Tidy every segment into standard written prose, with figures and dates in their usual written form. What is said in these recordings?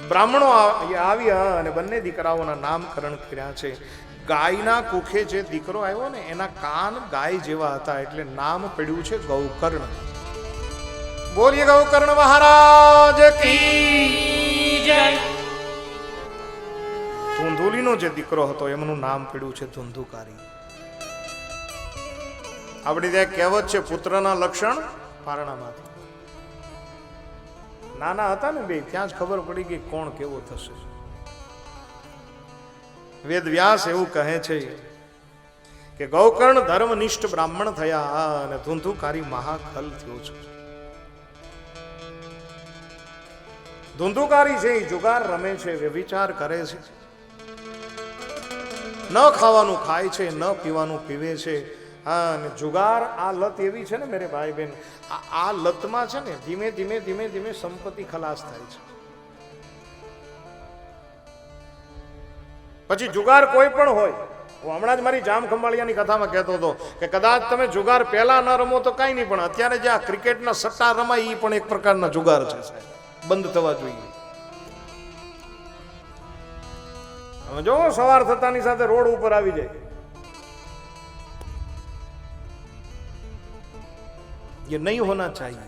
બ્રાહ્મણો આવ્યા અને બંને દીકરાઓના નામકરણ કર્યા છે. ગાયના કુખે જે દીકરો આવ્યો ને એના કાન ગાય જેવા હતા એટલે નામ પડ્યું છે ગૌકર્ણ. બોલીએ ગૌકર્ણ મહારાજ કી જય. ધુંધુલીનો જે દીકરો હતો એમનું નામ પડ્યું છે ધુંધુકારી. આપણી ત્યાં કહેવત છે પુત્રના લક્ષણ પારણામાંથી. નાના હતા ને બે ત્યાં જ ખબર પડી ગઈ કોણ કેવો થશે. વેદ વ્યાસ એવું કહે છે કે ગૌકર્ણ ધર્મનિષ્ઠ બ્રાહ્મણ થયા અને ધુંધુકારી મહાખલ થયો છે. ધુંધુકારી છે એ જુગાર રમે છે, વ્યભિચાર કરે છે, ન ખાવાનું ખાય છે, ન પીવાનું પીવે છે. અને જુગાર આ લત એવી છે ને મેરે ભાઈ બહેન, આ લતમાં છે ને ધીમે ધીમે ધીમે ધીમે સંપત્તિ ખલાસ થાય છે. પછી જુગાર કોઈ પણ હોય, હું હમણાં જ મારી જામ ખંભાળિયાની કથામાં કહેતો હતો કે કદાચ તમે જુગાર પહેલા ન રમો તો કઈ નહીં, પણ અત્યારે જે આ ક્રિકેટના સટ્ટા રમાય એ પણ એક પ્રકારના જુગાર છે સાહેબ, બંધ થવા જોઈએ. જો સવાર થતાની સાથે રોડ ઉપર આવી જાય, ये नहीं होना चाहिए.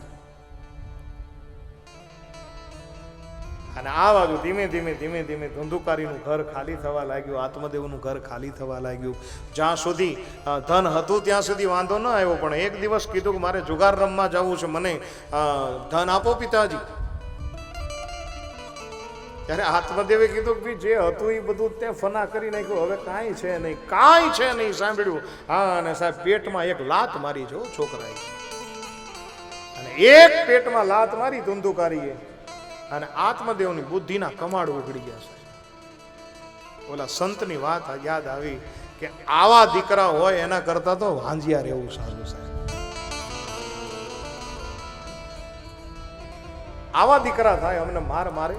અને આ બાજુ ધીમે ધીમે ધીમે ધીમે ધુંધુકારીનું ઘર ખાલી થવા લાગ્યું, આત્મદેવનું ઘર ખાલી થવા લાગ્યું. જ્યાં સુધી ધન હતું ત્યાં સુધી વાંધો ન આવ્યો, પણ એક દિવસ કીધું કે મારે જુગાર રમવા જવું છે, મને ધન આપો પિતાજી. ત્યારે આત્મદેવે કીધું કે જે હતું એ બધું ત્યાં ફના કરી નાખ્યું, હવે કાંઈ છે નહીં, કાંઈ છે નહીં. સાંભળ્યું? હા. અને સાહેબ પેટમાં એક લાત મારી જો છોકરાએ, અને એક પેટમાં લાત મારી ધુંધુકારીએ, અને આત્મદેવની બુદ્ધિના કમાડ ઉઘડી ગયા છે. ઓલા સંતની વાત યાદ આવી કે આવા દીકરા હોય એના કરતા તો વાંજિયા રહેવું સારું સાહેબ. આવા દીકરા થાય અમને માર મારે.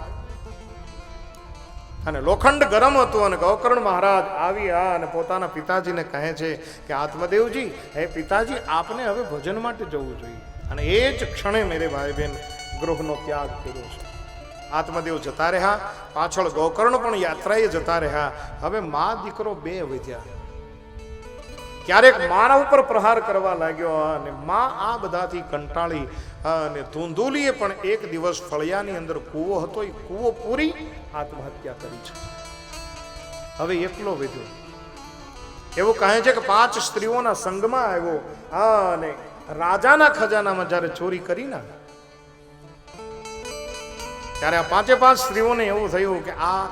અને લોખંડ ગરમ હતું અને ગૌકર્ણ મહારાજ આવ્યા અને પોતાના પિતાજીને કહે છે કે આત્મદેવજી, હે પિતાજી, આપને હવે ભજન માટે જવું જોઈએ. અને એ જ ક્ષણે મેરે ભાઈ બહેન ગૃહનો ત્યાગ કર્યો છે. આત્મદેવ જતા રહ્યા, પાછળ ગૌકર્ણ પણ યાત્રાએ જતા રહ્યા. હવે મા દીકરો બે વધ્યા. ક્યારેક મારા ઉપર પ્રહાર કરવા લાગ્યો અને મા આ બધાથી કંટાળી અને ધુંધુલીએ પણ એક દિવસ ફળિયાની અંદર કૂવો હતો, એ કૂવો પૂરી આત્મહત્યા કરી છે. હવે એકલો વધ્યો. એવું કહે છે કે 5 સ્ત્રીઓના સંગમાં આવ્યો અને રાજાના ખજાનામાં જ્યારે ચોરી કરી ના, ત્યારે આ 5 સ્ત્રીઓને એવું થયું કે આ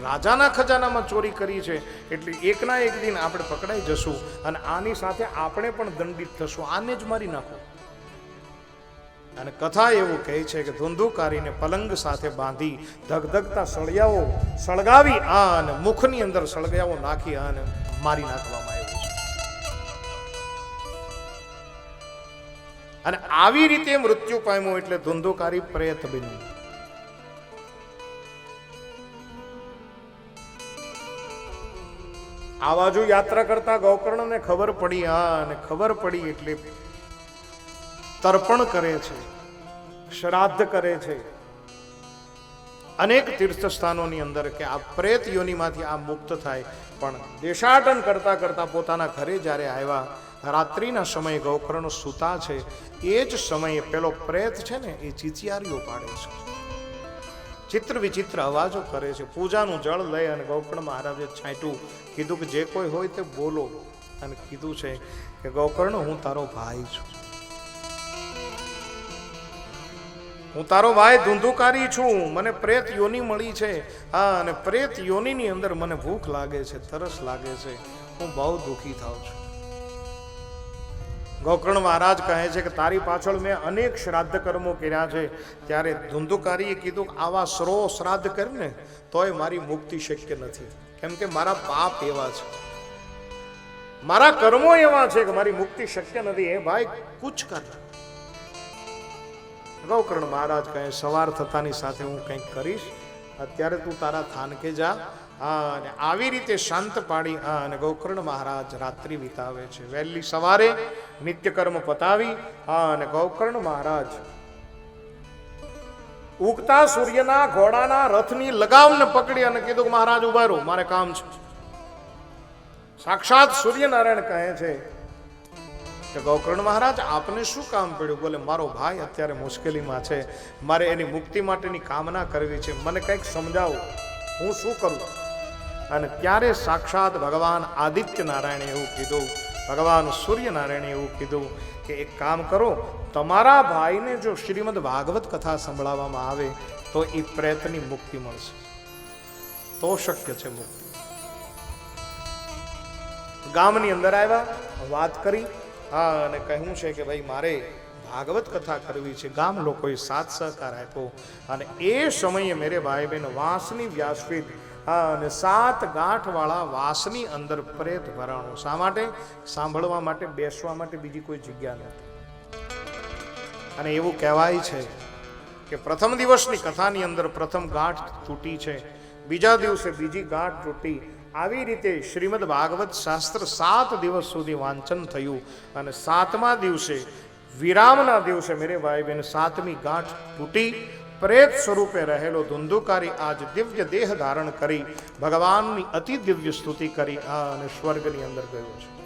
રાજાના ખજાનામાં ચોરી કરી છે એટલે એકના એક દિન આપણે પકડાઈ જશું અને આની સાથે આપણે પણ દંડિત થશું, આને જ મારી નાખો. અને કથા એવું કહે છે કે ધુંધુકારીને પલંગ સાથે બાંધી ધગધગતા સળિયાઓ સળગાવી અને મુખની અંદર સળિયાઓ નાખી અને મારી નાખવામાં આવ્યું છે. અને આવી રીતે મૃત્યુ પામ્યો એટલે ધુંધુકારી પ્રેત બની. આ બાજુ યાત્રા કરતા ગૌકર્ણને ખબર પડી, અને ખબર પડી એટલે તર્પણ કરે છે, શ્રાદ્ધ કરે છે અનેક તીર્થ સ્થાનોની અંદર કે આ પ્રેત યોનિમાંથી આ મુક્ત થાય. પણ દેશાટન કરતા કરતા પોતાના ઘરે જ્યારે આવ્યા, રાત્રિના સમયે ગૌકર્ણ સૂતા છે, એ જ સમયે પેલો પ્રેત છે ને એ ચીચિયારીઓ પાડે છે, ચિત્ર વિચિત્ર અવાજો કરે છે. પૂજાનું જળ લઈ અને ગૌકર્ણ મહારાજે છાંટ્યું, કીધું કે જે કોઈ હોય તે બોલો. અને કીધું છે કે ગૌકર્ણ, હું તારો ભાઈ છું, હું તારો ભાઈ ધુંધુકારી છું, મને પ્રેત યોની મળી છે. હા, અને પ્રેત યોનીની અંદર મને ભૂખ લાગે છે, તરસ લાગે છે, હું બહુ દુઃખી થાઉં છું. ગૌકર્ણ મહારાજ કહે છે કે તારી પાછળ મેં અનેક શ્રાદ્ધ કર્મો કર્યા છે. ત્યારે ધુંધુકારીએ કીધું કે આવા શ્રાદ્ધ કરીને તોય મારી મુક્તિ શક્ય નથી, કેમ કે મારા પાપ એવા છે, મારા કર્મો એવા છે કે મારી મુક્તિ શક્ય નથી. હે ભાઈ, કુછ કર. ગૌકર્ણ મહારાજ કહે સવાર થતાની સાથે હું કંઈક કરીશ, અત્યારે તું તારા થાનકે જા. અને આવી રીતે શાંત પાડી અને ગૌકર્ણ મહારાજ રાત્રિ વિતાવે છે. વહેલી સવારે નિત્યકર્મ પતાવી અને ગૌકર્ણ મહારાજ ઉગતા સૂર્યના ઘોડાના રથની લગામને પકડી અને કીધું કે મહારાજ ઉભા રહો, મારે કામ છે. સાક્ષાત સૂર્યનારાયણ કહે છે કે ગોકર્ણ મહારાજ આપને શું કામ પડ્યું? બોલે મારો ભાઈ અત્યારે મુશ્કેલીમાં છે, મારે એની મુક્તિ માટેની કામના કરવી છે, મને કંઈક સમજાવો, હું શું કરું? અને ત્યારે સાક્ષાત ભગવાન આદિત્ય નારાયણે એવું કીધું, ભગવાન સૂર્યનારાયણે એવું કીધું કે એક કામ કરો, તમારા ભાઈને જો શ્રીમદ ભાગવત કથા સંભળાવવામાં આવે તો એ પ્રેતની મુક્તિ મળશે, તો શક્ય છે મુક્તિ. ગામની અંદર આવ્યા, વાત કરી, હા, અને કહ્યું છે કે ભાઈ મારે ભાગવત કથા કરવી છે. ગામ લોકોએ સાથ સહકાર આપ્યો અને એ સમયે મેરે ભાઈ બહેન વાંસની વ્યાસપીઠ અને 7 ગાંઠવાળા વાસની અંદર પ્રેત ભરાણો. શા માટે? સાંભળવા માટે, બેસવા માટે બીજી કોઈ જગ્યા નથી. અને એવું કહેવાય છે કે પ્રથમ દિવસની કથાની અંદર પ્રથમ ગાંઠ તૂટી છે, બીજા દિવસે બીજી ગાંઠ તૂટી. આવી રીતે શ્રીમદ ભાગવત શાસ્ત્ર 7 દિવસ સુધી વાંચન થયું અને 7મા દિવસે વિરામના દિવસે મેરે ભાઈ બહેન 7મી ગાંઠ તૂટી. પ્રેત સ્વરૂપે રહેલો ધુંધુકારી આજ દિવ્ય દેહ ધારણ કરી ભગવાનની અતિ દિવ્ય સ્તુતિ કરી અને સ્વર્ગની અંદર ગયો છે.